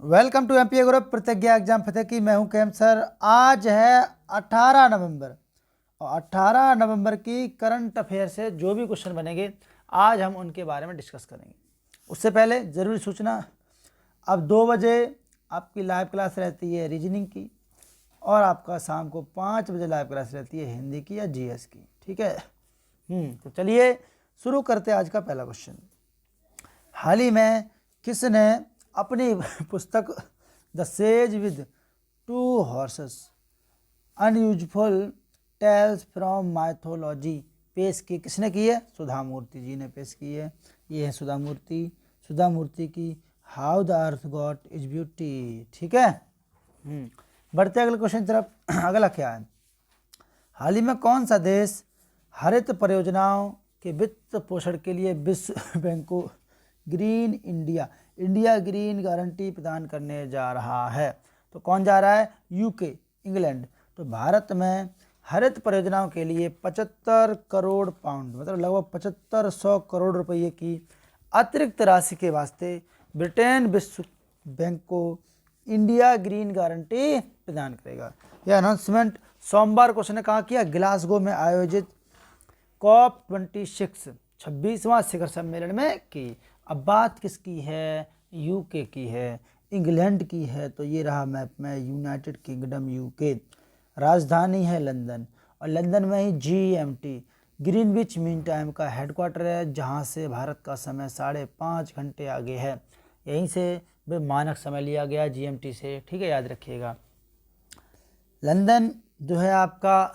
Welcome to MPa group प्रतिज्ञा exam फतेह की। मैं हूं कैम सर। आज है 18 नवंबर और 18 नवंबर की करंट अफेयर से जो भी क्वेश्चन बनेंगे आज हम उनके बारे में डिस्कस करेंगे। उससे पहले ज़रूरी सूचना, अब 2 बजे आपकी लाइव क्लास रहती है रीजनिंग की और आपका शाम को 5 बजे लाइव क्लास रहती है हिंदी की या जीएस की। ठीक है। तो चलिए शुरू करते हैं आज का पहला क्वेश्चन। हाल ही में किसने अपनी पुस्तक the sage with 2 horses unuseful tales from mythology पेश की? किसने की है? सुधा मूर्ति जी ने पेश की है। ये है सुधा मूर्ति की how the earth got is beauty. ठीक है। बढ़ते अगले क्वेश्चन तरफ। अगला क्या है? हाल ही में कौन सा देश हरित परियोजनाओं के वित्त पोषण के लिए विश्व बैंक को ग्रीन इंडिया ग्रीन गारंटी प्रदान करने जा रहा है? तो कौन जा रहा है? UK, England. तो भारत में हरित परियोजनाओं के लिए 75 करोड़ पाउंड मतलब लगभग 7500 करोड़ रुपये की अतिरिक्त राशि के वास्ते ब्रिटेन विश्व बैंक को इंडिया ग्रीन गारंटी प्रदान करेगा। यह अनाउंसमेंट सोमवार को उसने कहा किया ग्लासगो में आयोजित COP26 26वां शिखर सम्मेलन में की। अब बात किसकी है? यूके की है, इंग्लैंड की है। तो ये रहा मैप में यूनाइटेड किंगडम यूके। राजधानी है लंदन और लंदन में ही GMT ग्रीनविच मीन टाइम का हेडक्वार्टर है, जहाँ से भारत का समय 5.5 घंटे आगे है। यहीं से भी मानक समय लिया गया GMT से। ठीक है, याद रखिएगा। लंदन जो है आपका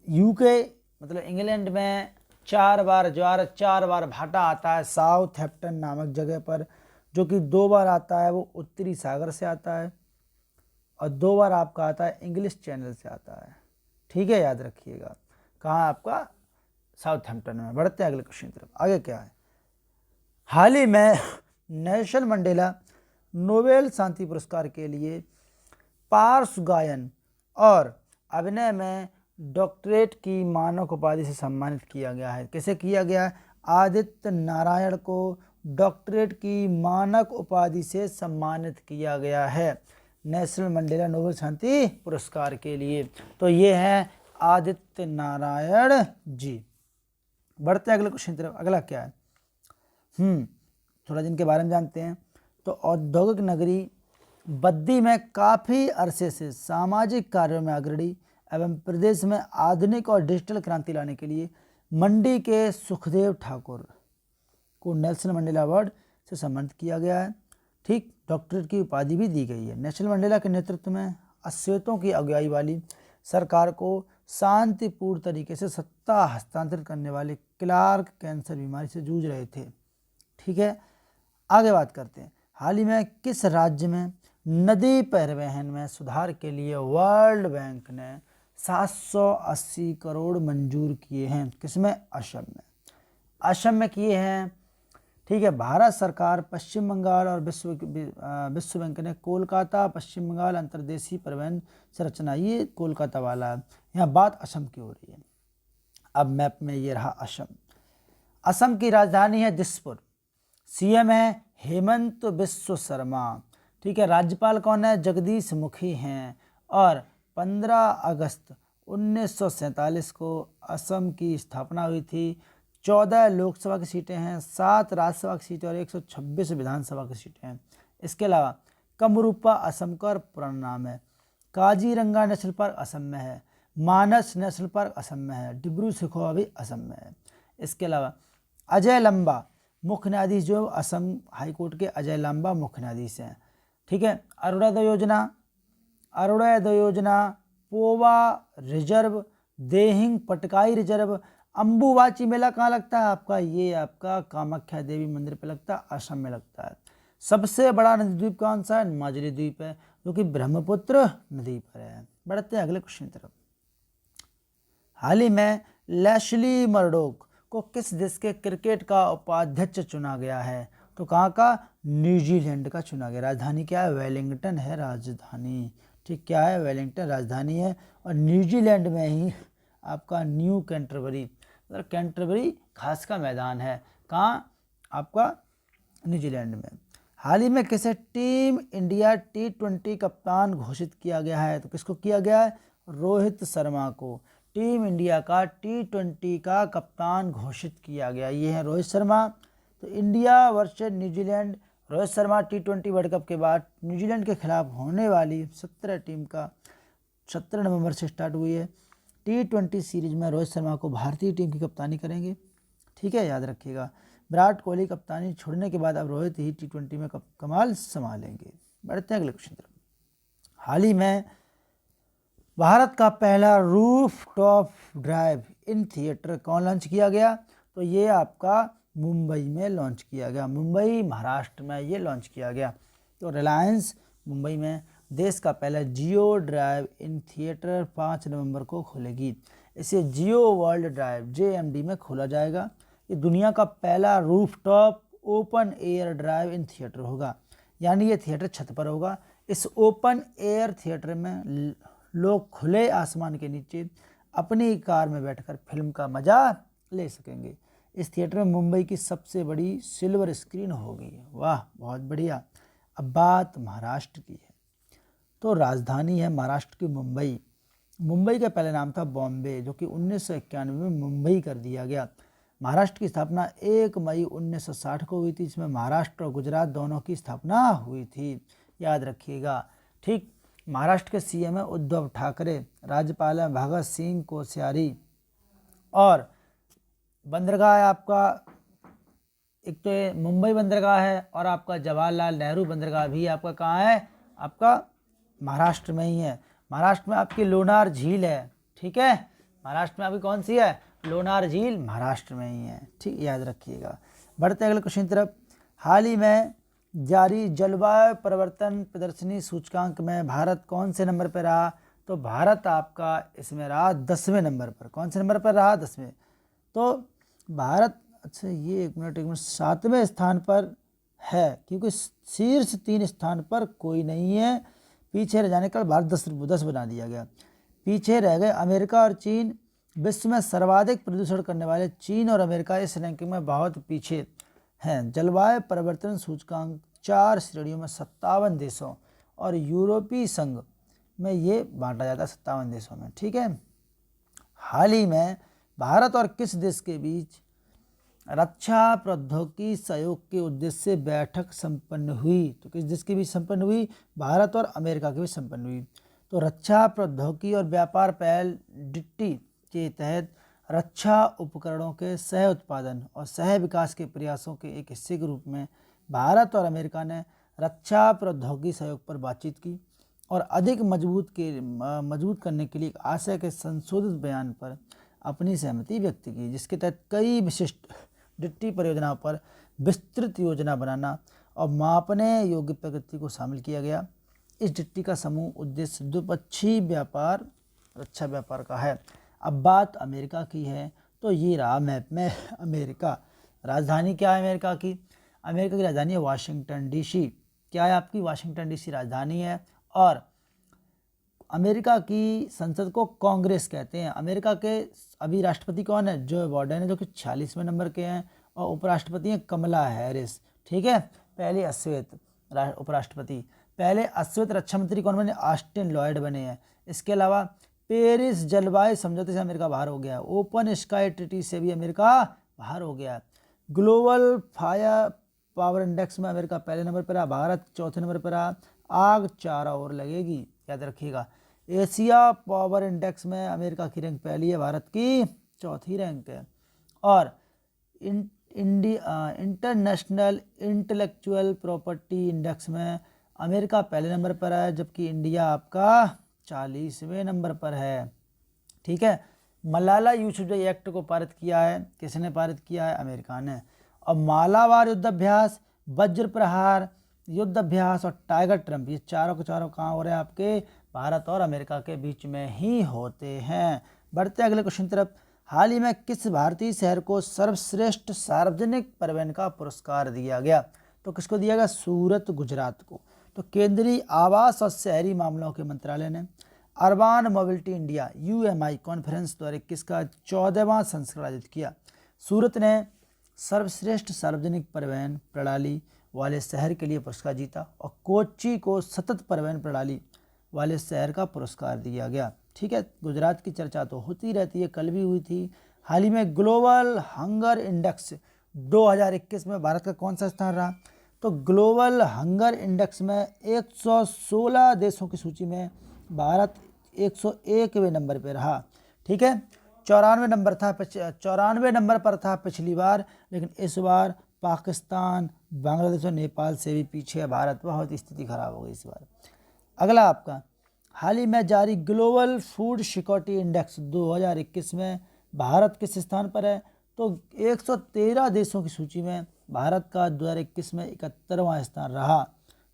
यूके मतलब इंग्लैंड में 4 बार भाटा आता है साउथहैम्पटन नामक जगह पर, जो कि 2 बार आता है वो उत्तरी सागर से आता है और 2 बार आपका आता है इंग्लिश चैनल से आता है। ठीक है, याद रखिएगा। कहाँ? आपका साउथहैम्पटन में। बढ़ते हैं अगले क्वेश्चन तरफ। आगे क्या है? हाल ही में नेल्सन मंडेला नोबेल शांति पुरस्कार के लिए पार्श्व गायन और अभिनय में डॉक्टरेट की मानक उपाधि से सम्मानित किया गया है। कैसे किया गया? आदित्य नारायण को डॉक्टरेट की मानक उपाधि से सम्मानित किया गया है नेल्सन मंडेला नोबेल शांति पुरस्कार के लिए। तो ये हैं आदित्य नारायण जी। बढ़ते हैं अगले क्वेश्चन तरफ। अगला क्या है? थोड़ा जिनके बारे में जानते हैं। तो औद्योगिक नगरी बद्दी में काफ़ी अरसे से सामाजिक कार्यों में अग्रणी एवं प्रदेश में आधुनिक और डिजिटल क्रांति लाने के लिए मंडी के सुखदेव ठाकुर को नेल्सन मंडेला अवार्ड से सम्मानित किया गया है। ठीक, डॉक्टरेट की उपाधि भी दी गई है। नेल्सन मंडेला के नेतृत्व में अश्वेतों की अगुवाई वाली सरकार को शांतिपूर्ण तरीके से सत्ता हस्तांतरित करने वाले क्लार्क कैंसर बीमारी से जूझ रहे थे। ठीक है, आगे बात करते हैं। हाल ही में किस राज्य में नदी परिवहन में सुधार के लिए वर्ल्ड बैंक ने 780 करोड़ मंजूर किए हैं? किसमें? असम में। असम में किए हैं। ठीक है, भारत सरकार, पश्चिम बंगाल और विश्व बैंक ने कोलकाता पश्चिम बंगाल अंतर्देशीय परिवहन संरचना, ये कोलकाता वाला है। यहाँ बात असम की हो रही है। अब मैप में ये रहा असम। असम की राजधानी है दिसपुर। CM है हेमंत बिस्व शर्मा। ठीक है, राज्यपाल कौन है? जगदीश मुखी हैं। और 15 अगस्त 1947 को असम की स्थापना हुई थी। 14 लोकसभा की सीटें हैं, 7 राज्यसभा की सीटें और 126 विधानसभा की सीटें हैं। इसके अलावा कमरूपा असम का पुराना नाम है। काजीरंगा नेशनल पार्क असम में है। मानस नेशनल पार्क असम में है। डिब्रू सैखोवा भी असम में है। इसके अलावा अजय लंबा मुख्य न्यायाधीश जो असम हाईकोर्ट के अजय लंबा मुख्य न्यायाधीश हैं। ठीक है, अरुणोदय योजना, पोवा रिजर्व, देहिंग पटकाई रिजर्व। अम्बुवाची मेला कहाँ लगता है आपका? ये आपका कामाख्या देवी मंदिर पे लगता है, असम में लगता है। सबसे बड़ा नदी द्वीप कौन सा है? माजुली द्वीप है, जो कि ब्रह्मपुत्र नदी पर है। बढ़ते हैं अगले क्वेश्चन की तरफ। हाल ही में लेस्ली मर्डोक को किस देश के क्रिकेट का उपाध्यक्ष चुना गया है? तो कहाँ का? न्यूजीलैंड का चुना गया। राजधानी क्या है? वेलिंगटन है राजधानी। ठीक, क्या है? वेलिंगटन राजधानी है। और न्यूजीलैंड में ही आपका न्यू कैंटरबरी मतलब कैंटरबरी घास का मैदान है। कहाँ? आपका न्यूजीलैंड में। हाल ही में किसे टीम इंडिया T20 कप्तान घोषित किया गया है? तो किसको किया गया है? रोहित शर्मा को टीम इंडिया का T20 का कप्तान घोषित किया गया। ये है रोहित शर्मा। तो India versus New Zealand, Rohit Sharma T20 world cup के बाद न्यूजीलैंड के खिलाफ होने वाली 17 नवंबर से स्टार्ट हुई है T20 सीरीज में रोहित शर्मा को भारतीय टीम की कप्तानी करेंगे। ठीक है, याद रखिएगा। विराट कोहली कप्तानी छोड़ने के बाद अब रोहित ही T20 में कमाल संभालेंगे। बढ़ते हैं अगले क्वेश्चन तरफ। हाल ही में भारत का पहला roof top drive in theatre कौन लॉन्च किया गया? तो ये आपका मुंबई में लॉन्च किया गया, मुंबई महाराष्ट्र में ये लॉन्च किया गया। तो रिलायंस मुंबई में देश का पहला जियो ड्राइव इन थिएटर 5 नवंबर को खोलेगी। इसे जियो वर्ल्ड ड्राइव JMD में खोला जाएगा। ये दुनिया का पहला rooftop open air drive in theatre होगा, यानी ये थिएटर छत पर होगा। इस ओपन एयर थिएटर में लोग खुले आसमान के नीचे अपनी कार में बैठकर फिल्म का मजा ले सकेंगे। इस थिएटर में मुंबई की सबसे बड़ी सिल्वर स्क्रीन होगी। वाह, बहुत बढ़िया। अब बात महाराष्ट्र की है। तो राजधानी है महाराष्ट्र की मुंबई। मुंबई का पहले नाम था बॉम्बे, जो कि 1991 में मुंबई कर दिया गया। महाराष्ट्र की स्थापना 1 मई 1960 को हुई थी। इसमें महाराष्ट्र और गुजरात दोनों की स्थापना हुई थी, याद रखिएगा। ठीक, महाराष्ट्र के CM है उद्धव ठाकरे, राज्यपाल है भगत सिंह कोश्यारी, और बंदरगाह है आपका, एक तो ये मुंबई बंदरगाह है और आपका जवाहरलाल नेहरू बंदरगाह भी आपका कहाँ है? आपका महाराष्ट्र में ही है। महाराष्ट्र में आपकी लोनार झील है। ठीक है, महाराष्ट्र में आपकी कौन सी है? लोनार झील महाराष्ट्र में ही है। ठीक, याद रखिएगा। बढ़ते अगले क्वेश्चन तरफ। हाल ही में जारी जलवायु परिवर्तन प्रदर्शनी सूचकांक में भारत कौन से नंबर पर रहा? तो भारत आपका इसमें रहा 10वें नंबर पर। कौन से नंबर पर रहा? 10वें। तो भारत, अच्छा ये एक मिनट 7वें स्थान पर है, क्योंकि शीर्ष 3 स्थान पर कोई नहीं है। पीछे रह जाने का भारत 10 बना दिया गया। पीछे रह गए अमेरिका और चीन। विश्व में सर्वाधिक प्रदूषण करने वाले चीन और अमेरिका इस रैंकिंग में बहुत पीछे हैं। जलवायु परिवर्तन सूचकांक 4 श्रेणियों में 57 देशों और यूरोपीय संघ में ये बांटा जाता है 57 देशों में। ठीक है, हाल ही में भारत और किस देश के बीच रक्षा प्रौद्योगिकी सहयोग के उद्देश्य से बैठक संपन्न हुई? तो किस देश के बीच संपन्न हुई? भारत और अमेरिका के बीच संपन्न हुई। तो रक्षा प्रौद्योगिकी और व्यापार पहल DITTI के तहत रक्षा उपकरणों के सह उत्पादन और सह विकास के प्रयासों के एक हिस्से के रूप में भारत और अमेरिका ने रक्षा प्रौद्योगिकी सहयोग पर बातचीत की और अधिक मजबूत करने के लिए आशय के संशोधित बयान पर अपनी सहमति व्यक्त की, जिसके तहत कई विशिष्ट DITTI परियोजनाओं पर विस्तृत योजना बनाना और मापने योग्य प्रगति को शामिल किया गया। इस DITTI का समूह उद्देश्य द्विपक्षीय व्यापार, रक्षा व्यापार का है। अब बात अमेरिका की है। तो ये रहा मैप में अमेरिका। राजधानी क्या है अमेरिका की? अमेरिका की राजधानी है वाशिंगटन DC। क्या है आपकी? वाशिंगटन DC राजधानी है। और अमेरिका की संसद को कांग्रेस कहते हैं। अमेरिका के अभी राष्ट्रपति कौन है? जो बाइडेन है, जो कि 46वें नंबर के हैं, और उपराष्ट्रपति हैं कमला हैरिस। ठीक है, पहले अश्वेत उपराष्ट्रपति। पहले अश्वेत रक्षा मंत्री कौन बने? ऑस्टिन लॉयड बने हैं। इसके अलावा पेरिस जलवायु समझौते से अमेरिका बाहर हो गया। ओपन स्काई ट्रीटी से भी अमेरिका बाहर हो गया। ग्लोबल फायर पावर इंडेक्स में अमेरिका पहले नंबर पर रहा, भारत चौथे नंबर पर रहा। आग 4 और लगेगी, याद रखिएगा। एशिया पावर इंडेक्स में अमेरिका की रैंक पहली है, भारत की चौथी रैंक है। और इंटरनेशनल इंटेलेक्चुअल प्रॉपर्टी इंडेक्स में अमेरिका पहले नंबर पर है, जबकि इंडिया आपका 40वें नंबर पर है। ठीक है, मलाला यूसुफजई एक्ट को पारित किया है। किसने पारित किया है? अमेरिका ने। और मालाबार युद्ध अभ्यास, वज्र प्रहार युद्ध अभ्यास और टाइगर ट्रम्प, ये चारों के चारों कहाँ हो रहे हैं? आपके भारत और अमेरिका के बीच में ही होते हैं। बढ़ते अगले क्वेश्चन तरफ। हाल ही में किस भारतीय शहर को सर्वश्रेष्ठ सार्वजनिक परिवहन का पुरस्कार दिया गया? तो किसको दिया गया? सूरत, गुजरात को। तो केंद्रीय आवास और शहरी मामलों के मंत्रालय ने urban mobility India UMI conference 2021 का 14वां संस्करण आयोजित किया। सूरत ने सर्वश्रेष्ठ सार्वजनिक परिवहन प्रणाली वाले शहर के लिए पुरस्कार जीता और कोच्चि को सतत परिवहन प्रणाली वाले शहर का पुरस्कार दिया गया। ठीक है, गुजरात की चर्चा तो होती रहती है, कल भी हुई थी। हाल ही में ग्लोबल हंगर इंडेक्स 2021 में भारत का कौन सा स्थान रहा? तो ग्लोबल हंगर इंडेक्स में 116 देशों की सूची में भारत 101वें नंबर पर रहा। ठीक है, 94 नंबर पर था पिछली बार, लेकिन इस बार पाकिस्तान, बांग्लादेश और नेपाल से भी पीछे है भारत। बहुत स्थिति खराब हो गई इस बार। अगला आपका हाल ही में जारी ग्लोबल फूड सिक्योरिटी इंडेक्स 2021 में भारत किस स्थान पर है? तो 113 देशों की सूची में भारत का 2021 में 71वां स्थान रहा।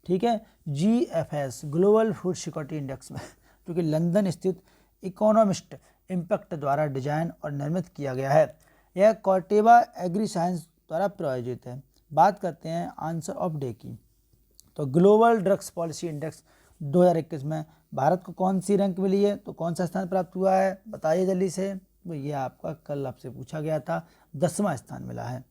ठीक है, GFS global food security index में, जो कि लंदन स्थित इकोनॉमिस्ट इम्पैक्ट द्वारा डिजाइन और निर्मित किया गया है। यह कॉर्टेवा एग्री साइंस द्वारा प्रायोजित है। बात करते हैं आंसर ऑफ डे की। तो ग्लोबल ड्रग्स पॉलिसी इंडेक्स 2021 में भारत को कौन सी रैंक मिली है? तो कौन सा स्थान प्राप्त हुआ है, बताइए जल्दी से। तो ये आपका कल आपसे पूछा गया था, 10वां स्थान मिला है।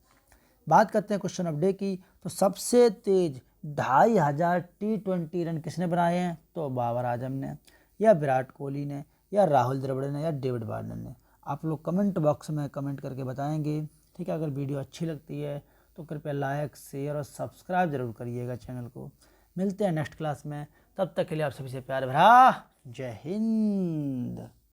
बात करते हैं क्वेश्चन ऑफ डे की। तो सबसे तेज 2500 T20 रन किसने बनाए हैं? तो बाबर आजम ने, या विराट कोहली ने, या राहुल द्रविड़ ने, या डेविड वार्नर ने? आप लोग कमेंट बॉक्स में कमेंट करके बताएंगे। ठीक है, अगर वीडियो अच्छी लगती है तो कृपया लाइक, शेयर और सब्सक्राइब जरूर करिएगा चैनल को। मिलते हैं नेक्स्ट क्लास में, तब तक के लिए आप सभी से प्यार भरा जय हिंद।